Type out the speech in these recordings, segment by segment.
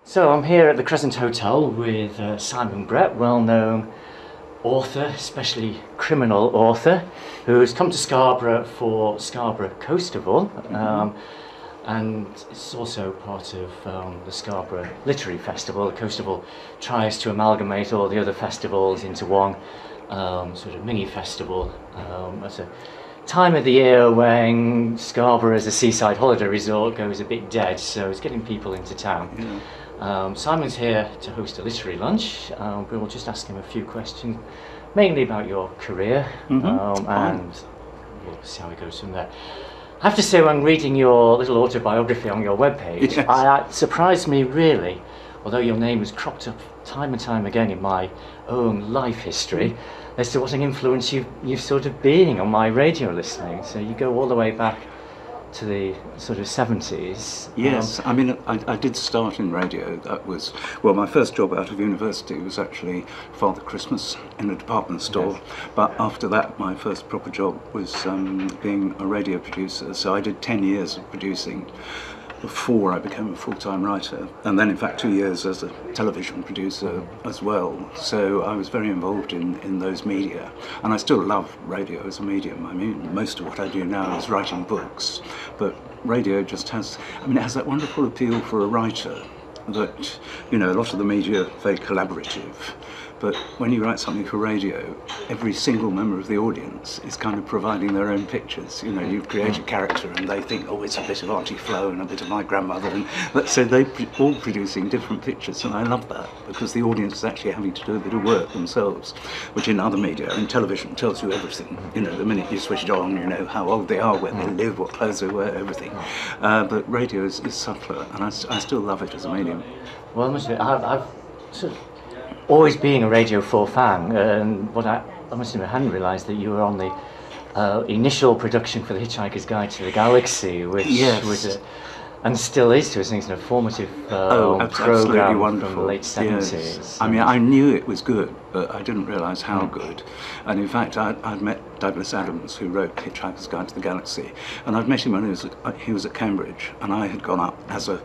So I'm here at the Crescent Hotel with Simon Brett, well-known author, especially criminal author, who's come to Scarborough for Scarborough Coastival, and it's also part of the Scarborough Literary Festival. The Coastival tries to amalgamate all the other festivals into one sort of mini festival at a time of the year when Scarborough as a seaside holiday resort goes a bit dead, so it's getting people into town. Yeah. Simon's here to host a literary lunch. We'll just ask him a few questions, mainly about your career, and we'll see how it goes from there. I have to say, when reading your little autobiography on your webpage, it surprised me really, although your name has cropped up time and time again in my own life history, as to what an influence you've sort of been on my radio listening. So you go all the way back to the sort of 70s. Yes, I mean, I did start in radio. That was, well, my first job out of university was actually Father Christmas in a department store. Yes. But after that, my first proper job was being a radio producer. So I did 10 years of producing before I became a full-time writer, and then in fact 2 years as a television producer as well. So I was very involved in those media, and I still love radio as a medium. I mean, most of what I do now is writing books, but radio just has, I mean, it has that wonderful appeal for a writer that, you know, a lot of the media are very collaborative. But when you write something for radio, every single member of the audience is kind of providing their own pictures. You know, you create a character and they think, oh, it's a bit of Auntie Flo and a bit of my grandmother. And so they're all producing different pictures, and I love that, because the audience is actually having to do a bit of work themselves, which in other media, in television, tells you everything. You know, the minute you switch it on, you know how old they are, where they live, what clothes they wear, everything. But radio is subtler, and I still love it as a medium. Well, I've sort of always being a Radio 4 fan, and what I must admit, I hadn't realised that you were on the initial production for the Hitchhiker's Guide to the Galaxy, which was and still is to us, a formative program from the late 70s. Yes. I mean, I knew it was good, but I didn't realise how good. And in fact, I'd met Douglas Adams, who wrote Hitchhiker's Guide to the Galaxy, and I'd met him when he was at Cambridge, and I had gone up as a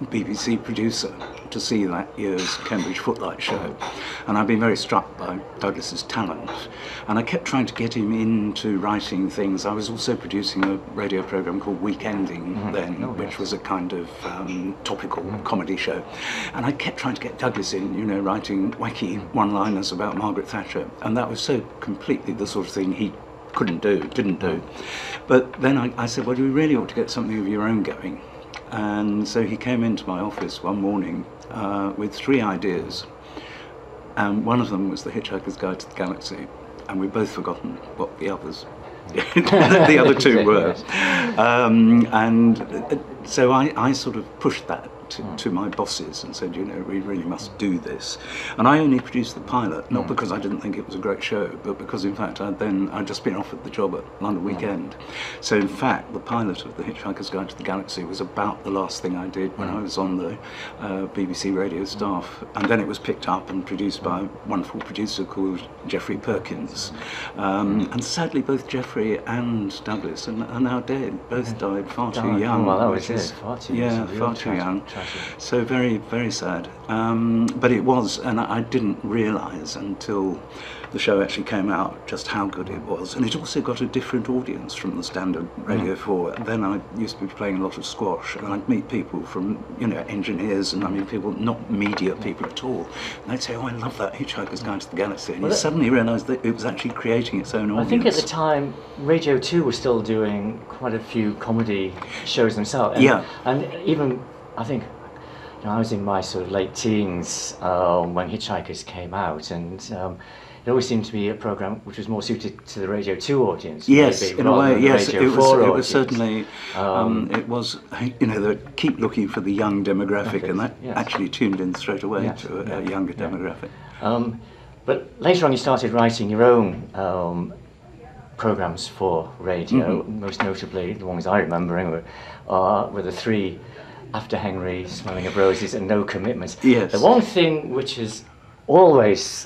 BBC producer to see that year's Cambridge Footlight show, and I've been very struck by Douglas's talent, and I kept trying to get him into writing things. I was also producing a radio program called Weekending which was a kind of topical comedy show, and I kept trying to get Douglas in, you know, writing wacky one-liners about Margaret Thatcher, and that was so completely the sort of thing he didn't do. But then I said, well, you really ought to get something of your own going. And so he came into my office one morning with 3 ideas, and one of them was the Hitchhiker's Guide to the Galaxy, and we've both forgotten what the others, the other 2 were. And so I sort of pushed that to my bosses and said, you know, we really must do this. And I only produced the pilot, not because I didn't think it was a great show, but because in fact I'd just been offered the job at London Weekend. So in fact the pilot of the Hitchhiker's Guide to the Galaxy was about the last thing I did when I was on the BBC radio staff, and then it was picked up and produced by a wonderful producer called Geoffrey Perkins. And sadly both Geoffrey and Douglas are now dead. Both died far too young. Well, that was it, far too young. Yeah, far too young. So very, very sad. But it was, and I didn't realise until the show actually came out just how good it was. And it also got a different audience from the standard Radio 4. Then I used to be playing a lot of squash, and I'd meet people from, you know, engineers, and I mean people, not media people at all. And they'd say, oh, I love that Hitchhiker's Guide to the Galaxy. And you suddenly realised that it was actually creating its own audience. I think at the time, Radio 2 was still doing quite a few comedy shows themselves. And even, I think, you know, I was in my sort of late teens when Hitchhikers came out, and it always seemed to be a program which was more suited to the Radio 2 audience. Yes, maybe, in a way, yes. It was certainly, it was, you know, they keep looking for the young demographic, and that actually tuned in straight away to a younger demographic. But later on you started writing your own programs for radio, most notably, the ones I remember anyway, were the 3 After Henry, Smelling of Roses, and No Commitments. Yes. The one thing which has always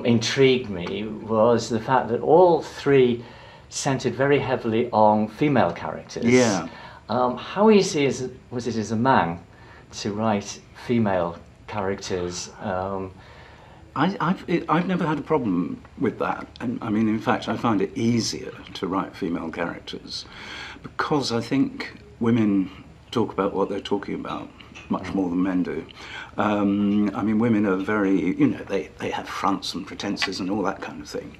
intrigued me was the fact that all 3 centred very heavily on female characters. Yeah. How easy was it as a man to write female characters? I've never had a problem with that, and I mean, in fact, I find it easier to write female characters because I think women talk about what they're talking about much more than men do. I mean, women are very, you know, they have fronts and pretenses and all that kind of thing.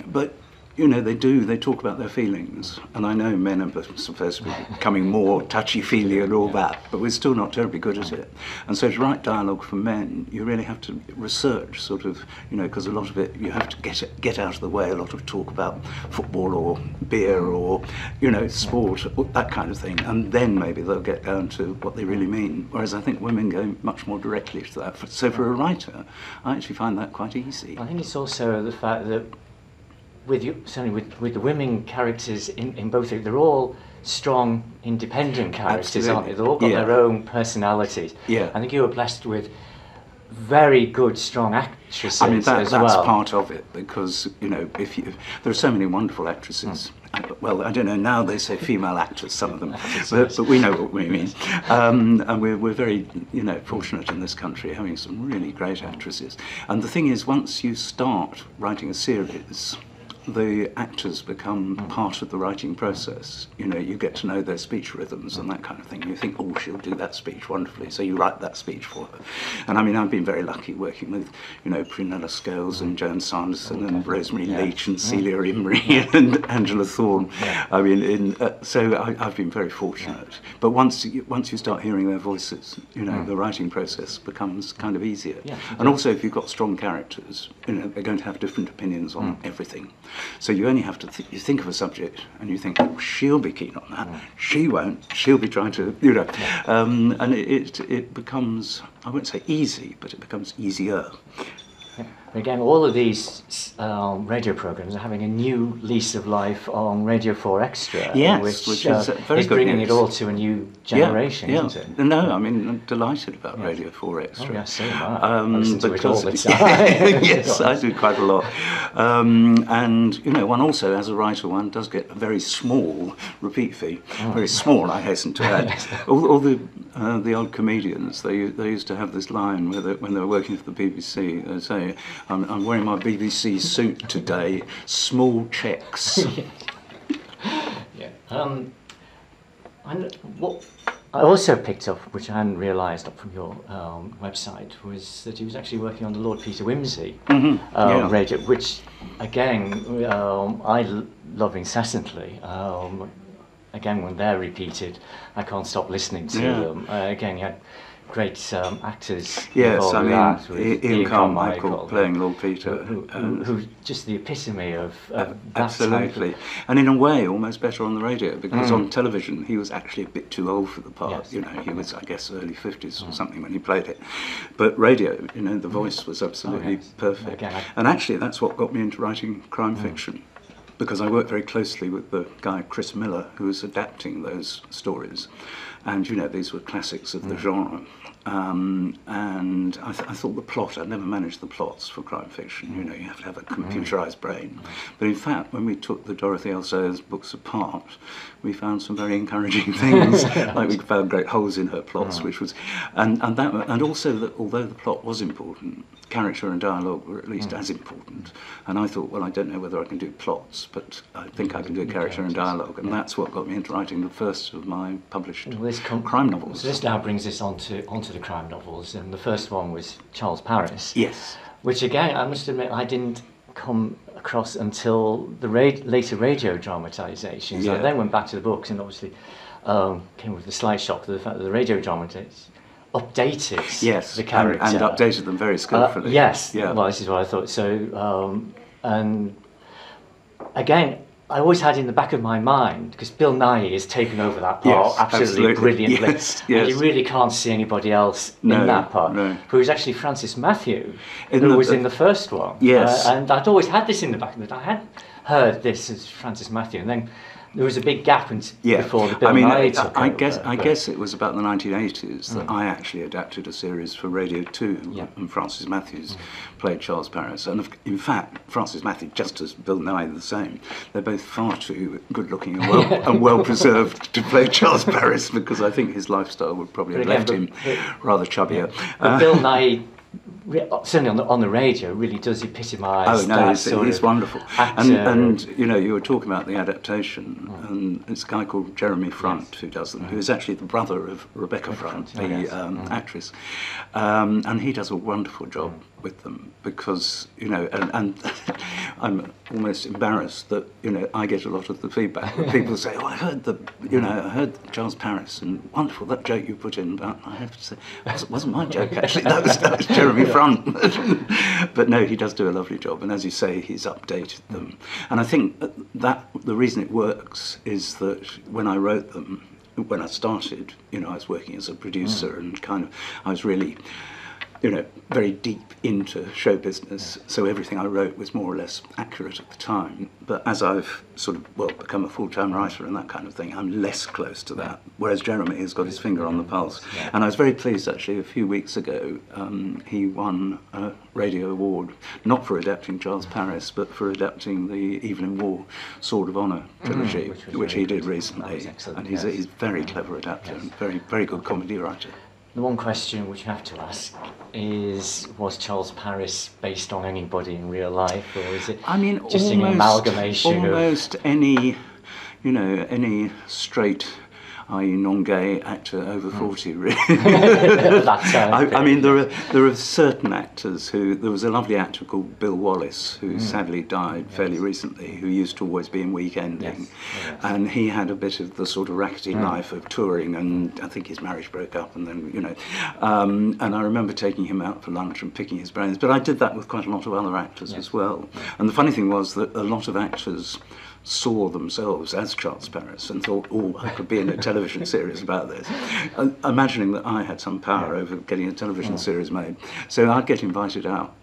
But, you know, they talk about their feelings. And I know men are supposed to be becoming more touchy-feely and all that, but we're still not terribly good at it. And so to write dialogue for men, you really have to research, sort of, you know, because a lot of it, you have to get out of the way, a lot of talk about football or beer or, you know, sport, that kind of thing. And then maybe they'll get down to what they really mean. Whereas I think women go much more directly to that. So for a writer, I actually find that quite easy. I think it's also the fact that certainly with the women characters in both, they're all strong, independent characters, aren't they? They've all got their own personalities. Yeah. I think you were blessed with very good, strong actresses. I mean, that's well. part of it, because, you know, there are so many wonderful actresses. Well, I don't know, now they say female actors, some of them, but we know what we mean. And we're very, you know, fortunate in this country having some really great actresses. And the thing is, once you start writing a series, the actors become part of the writing process. You know, you get to know their speech rhythms and that kind of thing. You think, oh, she'll do that speech wonderfully, so you write that speech for her. And I mean, I've been very lucky working with, you know, Prunella Scales and Joan Sanderson and Rosemary Leach and Celia Imrie and Angela Thorne. I mean, so I've been very fortunate. But once you start hearing their voices, you know, the writing process becomes kind of easier. And also, if you've got strong characters, you know, they're going to have different opinions on everything. So you only have to you think of a subject and you think, oh, she'll be keen on that. She won't. She'll be trying to, you know. And it becomes, I won't say easy, but it becomes easier. Again, all of these radio programs are having a new lease of life on Radio 4 Extra, which is very is good bringing news. it all to a new generation, isn't it? No, I mean, I'm delighted about Radio 4 Extra. Oh, yes, so am I. I listen to it all the time. Yes, I do quite a lot. And, you know, one also, as a writer, one does get a very small repeat fee. Very small, I hasten to add. all the old comedians, they used to have this line when they were working for the BBC, they'd say, I'm wearing my BBC suit today, small checks. And what I also picked up, which I hadn't realised up from your website, was that he was actually working on the Lord Peter Wimsey radio, which, again, I love incessantly. Again, when they're repeated, I can't stop listening to them. Again, you had great actors. Yes, I mean, Ian Carmichael playing Lord Peter, who's just the epitome of that absolutely, and in a way almost better on the radio, because on television he was actually a bit too old for the part. You know, he was, I guess, early 50s or something when he played it, but radio, you know, the voice was absolutely perfect. And actually that's what got me into writing crime fiction, because I worked very closely with the guy Chris Miller, who was adapting those stories, and, you know, these were classics of the genre. And I thought the plot, I never managed the plots for crime fiction, you know, you have to have a computerised brain. But in fact, when we took the Dorothy L. Sayers books apart, we found some very encouraging things, like we found great holes in her plots, which was, and also that although the plot was important, character and dialogue were at least as important. And I thought, well, I don't know whether I can do plots, but I think I can do character and dialogue, and that's what got me into writing the first of my published crime novels. So this now brings us onto the crime novels, and the first one was Charles Paris. Yes. Which, again, I must admit, I didn't come across until the later radio dramatisations. I then went back to the books and obviously came with a slight shock to the fact that the radio dramatisations updated the character. And updated them very skillfully. Yes, well, this is what I thought. So, and again, I always had in the back of my mind, because Bill Nighy has taken over that part absolutely brilliantly. Yes. And you really can't see anybody else in that part. No. But it was actually Francis Matthew who was in the first one. Yes. And I'd always had this in the back of my mind. I had heard this as Francis Matthew, and then there was a big gap before the Bill I mean, Nye took I over, guess it was about the 1980s that I actually adapted a series for Radio 2, and Francis Matthews played Charles Paris. And in fact, Francis Matthews, just as Bill Nye, the same. They're both far too good-looking and well-preserved to play Charles Paris, because I think his lifestyle would probably have left him rather chubbier. But Bill Nye, certainly on the radio, really does epitomise he's wonderful. And you know, you were talking about the adaptation, and it's a guy called Jeremy Front who does them, who is actually the brother of Rebecca Front, the actress, and he does a wonderful job with them, because, you know, and I'm almost embarrassed that, you know, I get a lot of the feedback when people say, oh, I heard Charles Paris, and wonderful, that joke you put in, but I have to say, it wasn't my joke, actually, that was Jeremy Front. But no, he does do a lovely job, and as you say, he's updated them. And I think that the reason it works is that when I wrote them, when I started, you know, I was working as a producer, and kind of, I was really, you know, very deep into show business, so everything I wrote was more or less accurate at the time. But as I've sort of, become a full-time writer and that kind of thing, I'm less close to that, whereas Jeremy has got his finger on the pulse. And I was very pleased, actually, a few weeks ago, he won a radio award, not for adapting Charles Paris, but for adapting the Evelyn Waugh Sword of Honour trilogy, which he did recently. And he's a very clever adapter and very good comedy writer. The one question which you have to ask is, was Charles Paris based on anybody in real life, or is it just an amalgamation of... Almost any, you know, any straight, i.e. non-gay actor over 40, really. I mean, there are certain actors who... There was a lovely actor called Bill Wallace, who sadly died fairly recently, who used to always be in Weekending. And he had a bit of the sort of rackety life of touring, and I think his marriage broke up, and then, you know... and I remember taking him out for lunch and picking his brains. But I did that with quite a lot of other actors as well. And the funny thing was that a lot of actors saw themselves as Charles Paris and thought, oh, I could be in a television series about this, imagining that I had some power over getting a television series made. So I'd get invited out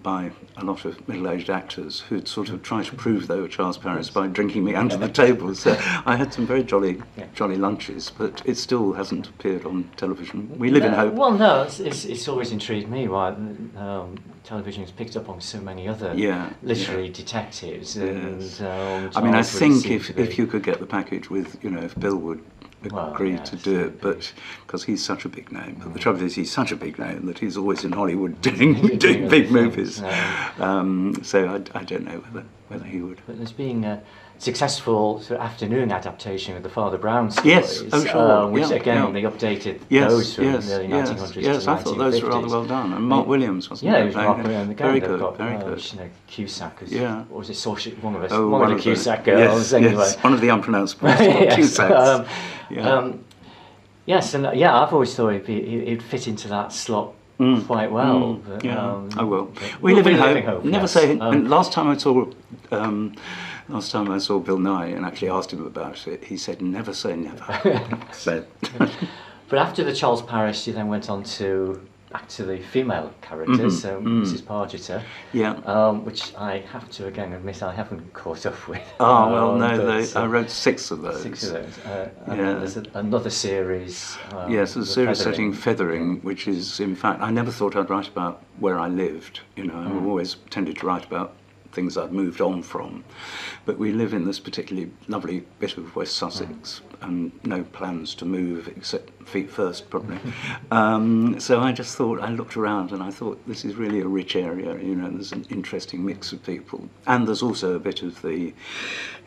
by a lot of middle-aged actors who'd sort of try to prove they were Charles Paris by drinking me under the table. So I had some very jolly lunches, but it still hasn't appeared on television. We live in hope. Well, no, it's always intrigued me why television has picked up on so many other literary detectives. And, I mean, I think if you could get the package with, you know, if Bill would agree to do it, but because he's such a big name. But the trouble is, he's such a big name that he's always in Hollywood doing big movies. So I don't know whether he would. But there's been a successful sort of afternoon adaptation of the Father Brown stories, which again they updated those from the early 1900s to 1950s. I thought those were rather well done. And Mark Williams, wasn't it? Yeah, it was Mark Williams. Very good, very good. You know, Cusack, or was it one of one of the Cusack girls? Anyway, one of the unpronounceable Cusacks. Yes, and I've always thought he'd fit into that slot quite well. But, I will. We live in hope. Never say. And last time I saw Bill Nye and actually asked him about it, he said, "Never say never." So. But after the Charles Paris, you then went on back to the female characters, so Mrs. Pargeter, which I have to again admit I haven't caught up with. Oh well, no, I wrote 6 of those. 6 of those. And there's another series. Yes, there's a series setting Feathering, which is, in fact, I never thought I'd write about where I lived. You know, I've always tended to write about things I've moved on from, but we live in this particularly lovely bit of West Sussex and no plans to move except feet first probably. So I just thought, I looked around and I thought, this is really a rich area, you know, there's an interesting mix of people, and there's also a bit of the,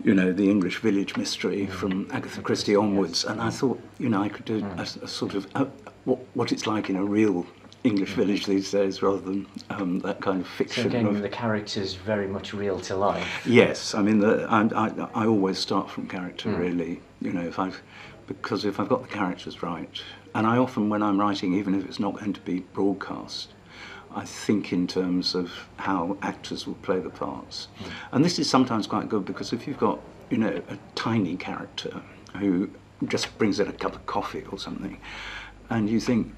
you know, the English village mystery from Agatha Christie onwards, and I thought, you know, I could do a sort of what it's like in a real English village these days, rather than that kind of fiction. So again, the character's very much real to life. Yes, I mean, I always start from character, really. You know, because if I've got the characters right, and I often, when I'm writing, even if it's not going to be broadcast, I think in terms of how actors will play the parts. And this is sometimes quite good, because if you've got, you know, a tiny character who just brings in a cup of coffee or something, and you think,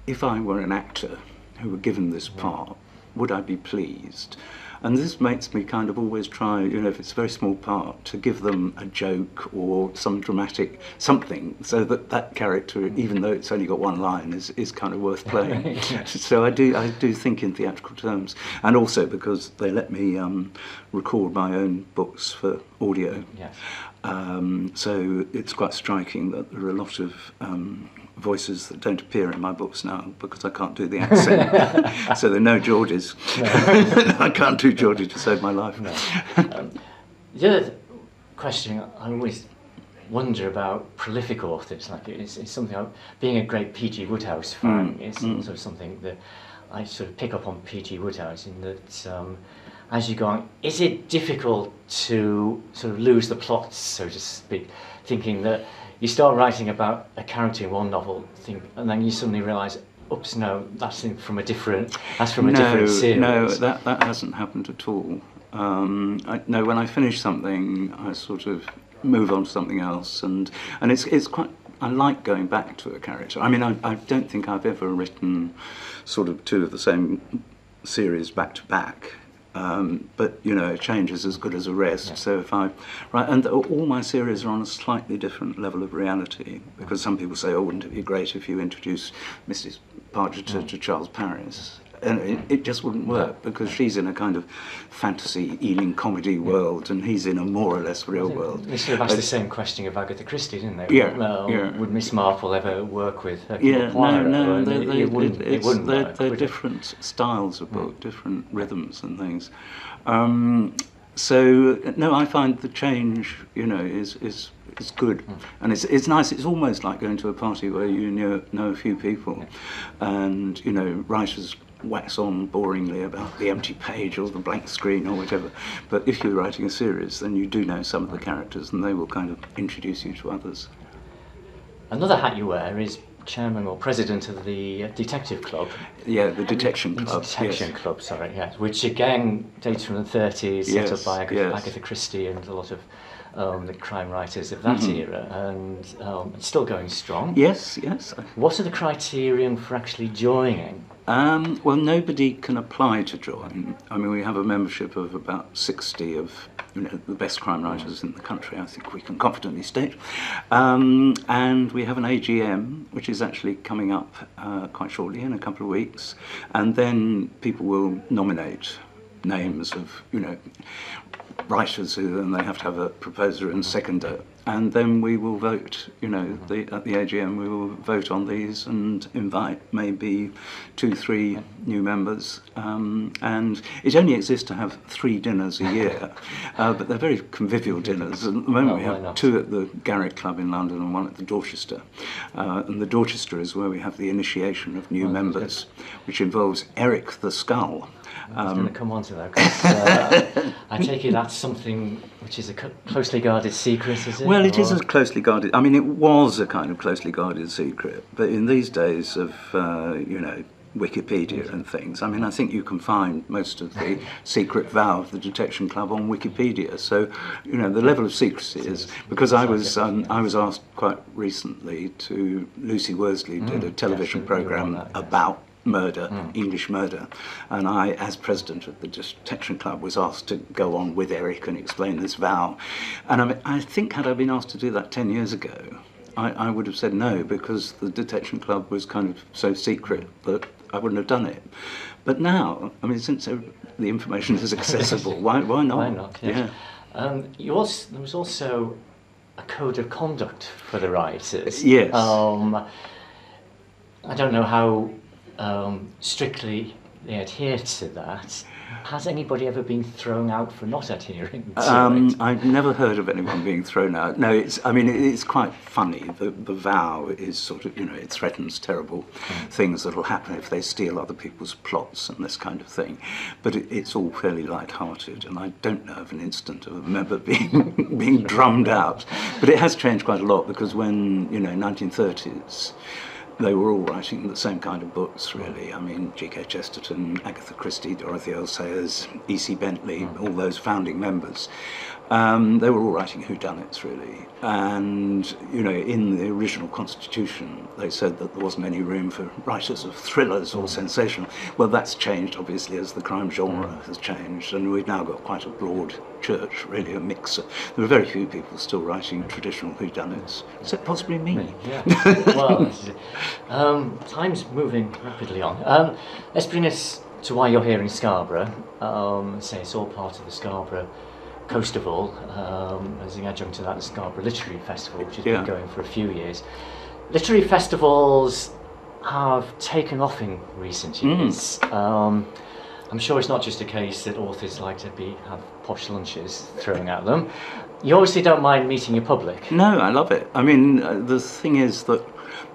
if I were an actor who were given this part, would I be pleased? And this makes me kind of always try, you know, if it's a very small part, to give them a joke or some dramatic something, so that that character, even though it's only got one line, is kind of worth playing. So I do think in theatrical terms, and also because they let me record my own books for audio. Yes. So it's quite striking that there are a lot of voices that don't appear in my books now because I can't do the accent. So there are no Georges. No. I can't do Georgie to save my life. No. The other question I always wonder about prolific authors, like it's something, being a great P.G. Wodehouse fan, it's also something that I sort of pick up on P.G. Wodehouse in that as you go on, is it difficult to sort of lose the plots, so to speak, thinking that you start writing about a character in one novel, and then you suddenly realise, oops, no, that's from a different series. No, that hasn't happened at all. No, when I finish something, I sort of move on to something else, and it's quite. I like going back to a character. I mean, I don't think I've ever written sort of two of the same series back to back. But you know, a change is as good as a rest. Yeah. So if and all my series are on a slightly different level of reality, because some people say, "Oh, wouldn't it be great if you introduced Mrs. Pargeter to Charles Paris?" And it just wouldn't work, because she's in a kind of fantasy, Ealing comedy world, and he's in a more or less real world. They sort of asked the same question of Agatha Christie, didn't they? Yeah. Would Miss Marple ever work with her? Yeah, no, it wouldn't work. They're different styles of book, different rhythms and things. So no, I find the change, you know, is good, and it's nice. It's almost like going to a party where you know a few people, and you know, writers wax on boringly about the empty page or the blank screen or whatever. But if you're writing a series, then you do know some of the characters, and they will kind of introduce you to others. Another hat you wear is chairman or president of the Detective Club. Yeah, the Detection Club. Detection Club, sorry, yes. Which again dates from the 30s, set up by Agatha Christie and a lot of the crime writers of that era, and it's still going strong. Yes. What are the criterion for actually joining? Well, nobody can apply to join. I mean, we have a membership of about 60 of the best crime writers in the country, I think we can confidently state. And we have an AGM, which is actually coming up quite shortly, in a couple of weeks. And then people will nominate names of, writers and they have to have a proposer and seconder. And then we will vote, at the AGM we will vote on these and invite maybe 2-3 new members. And it only exists to have 3 dinners a year, but they're very convivial dinners. At the moment we have 2 at the Garrick Club in London and 1 at the Dorchester. And the Dorchester is where we have the initiation of new members, which involves Eric the Skull. I was going to come on to that, because I take it that's something which is a closely guarded secret, is it? Well, it is a closely guarded, I mean, it was a kind of closely guarded secret, but in these days of, Wikipedia and things, I mean, I think you can find most of the secret vow of the Detection Club on Wikipedia. So, the level of secrecy is, because I was asked quite recently to, Lucy Worsley did a television programme about murder, English murder, and I, as president of the Detection Club, was asked to go on with Eric and explain this vow. And I think had I been asked to do that 10 years ago, I would have said no, because the Detection Club was kind of so secret that I wouldn't have done it. But now, I mean, since the information is accessible, why not? Why not? Yes. Yeah. There was also a code of conduct for the writers. Yes. I don't know how strictly they adhere to that. Has anybody ever been thrown out for not adhering to it? I've never heard of anyone being thrown out. No, it's quite funny. The vow is sort of, it threatens terrible things that will happen if they steal other people's plots and this kind of thing. But it's all fairly light-hearted, and I don't know of an instant of a member being drummed out. But it has changed quite a lot, because when, 1930s, they were all writing the same kind of books, really. I mean, G.K. Chesterton, Agatha Christie, Dorothy L. Sayers, E.C. Bentley, all those founding members. They were all writing whodunits, really. And, you know, in the original Constitution, they said that there wasn't any room for writers of thrillers or sensational. Well, that's changed, obviously, as the crime genre has changed, and we've now got quite a broad church, really, a mix. There are very few people still writing traditional whodunits, except possibly me. Yeah. Well, this is it. Time's moving rapidly on. Let's bring us to why you're here in Scarborough. Say it's all part of the Scarborough Coastival, as an adjunct to that, the Scarborough Literary Festival, which has been going for a few years. Literary festivals have taken off in recent years. I'm sure it's not just a case that authors like to have posh lunches thrown at them. You obviously don't mind meeting your public. No, I love it. I mean, the thing is that,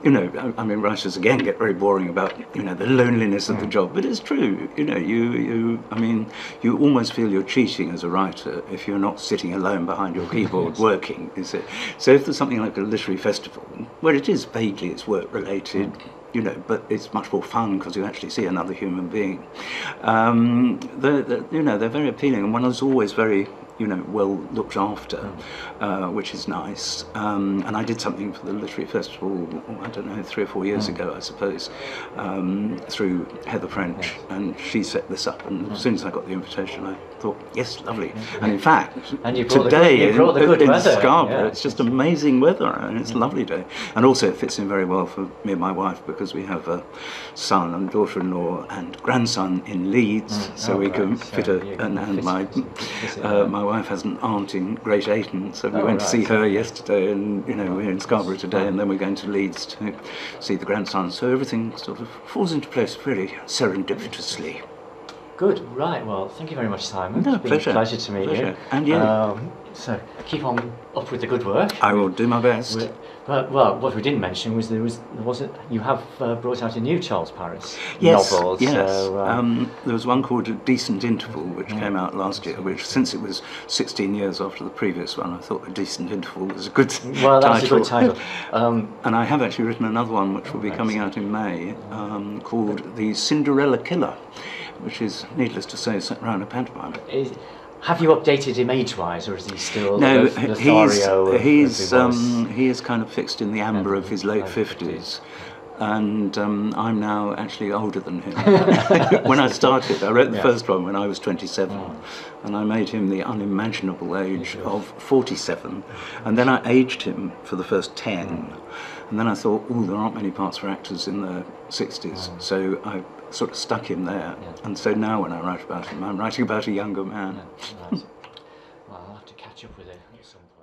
you know, I mean, writers again get very boring about, you know, the loneliness of the job, but it's true. You know, I mean, you almost feel you're cheating as a writer if you're not sitting alone behind your keyboard working, is it? So if there's something like a literary festival, where it is vaguely, it's work related, you know, but it's much more fun because you actually see another human being. You know, they're very appealing, and one is always very, you know, well looked after, which is nice. And I did something for the Literary Festival, I don't know, 3 or 4 years ago, I suppose, through Heather French, and she set this up, and as soon as I got the invitation, I thought, yes, lovely. And in fact, and today in Scarborough, yeah, it's just amazing weather, and it's a lovely day. And also it fits in very well for me and my wife, because we have a son and daughter-in-law and grandson in Leeds, so we can fit and my wife has an aunt in Great Ayton, so we went to see her yesterday, and, you know, we're in Scarborough today, and then we're going to Leeds to see the grandson. So everything sort of falls into place very serendipitously. Good, right, well, thank you very much, Simon. No, it's been pleasure. a pleasure to meet you. And you. So keep on up with the good work. I will do my best. Well, what we didn't mention was you have brought out a new Charles Paris novel. Yes, So, there was one called A Decent Interval, which came out last year, which, since it was 16 years after the previous one, I thought A Decent Interval was a good title. That's a good title. And I have actually written another one, which will be coming out in May, called The Cinderella Killer, which is, needless to say, set around a pantomime. Have you updated him age-wise, or is he still no? Lothario he is kind of fixed in the amber of his late 50s, and I'm now actually older than him. When I started, I wrote the first one when I was 27, and I made him the unimaginable age of 47, and then I aged him for the first 10, and then I thought, oh, there aren't many parts for actors in their 60s, so I sort of stuck him there, and so now when I write about him, I'm writing about a younger man. Right. Well, I'll have to catch up with it at some point.